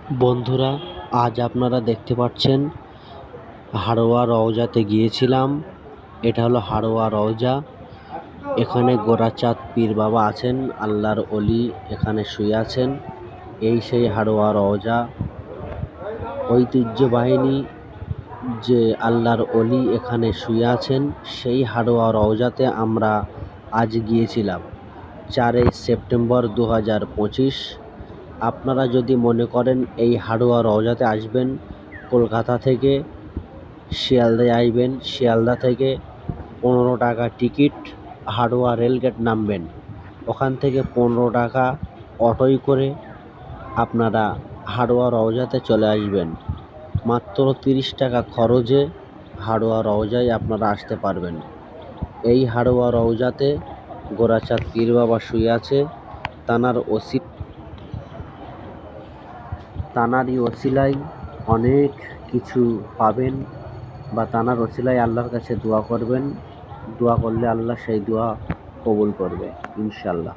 বন্ধুরা, আজ আপনারা দেখতে পাচ্ছেন হাড়োয়া রওজাতে গিয়েছিলাম। এটা হলো হাড়োয়া রওজা। এখানে গোরাচাঁদ পীর বাবা আছেন, আল্লাহর অলি এখানে শুয়ে আছেন। এই সেই হাড়োয়া রওজা, ঐতিহ্যবাহিনী যে আল্লাহর অলি এখানে শুয়ে আছেন, সেই হাড়োয়া রওজাতে আমরা আজ গিয়েছিলাম। 4 সেপ্টেম্বর 2025। আপনারা যদি মনে করেন এই হাড়োয়া রওজাতে আসবেন, কলকাতা থেকে শিয়ালদায় আসবেন, শিয়ালদা থেকে 15 টাকা টিকিট, হাড়োয়া রেলগেট নামবেন, ওখান থেকে 15 টাকা অটোয় করে আপনারা হাড়োয়া রওজাতে চলে আসবেন। মাত্র 30 টাকা খরচে হাড়োয়া রওজায় আপনারা আসতে পারবেন। এই হাড়োয়া রওজাতে গোরাচাঁদ পীর বাবা শুয়ে আছে। তানারই ওসিলায় অনেক কিছু পাবেন, বা তানার ওসিলায় আল্লাহর কাছে দোয়া করবেন। দোয়া করলে আল্লাহ সেই দোয়া কবুল করবে ইনশাল্লাহ।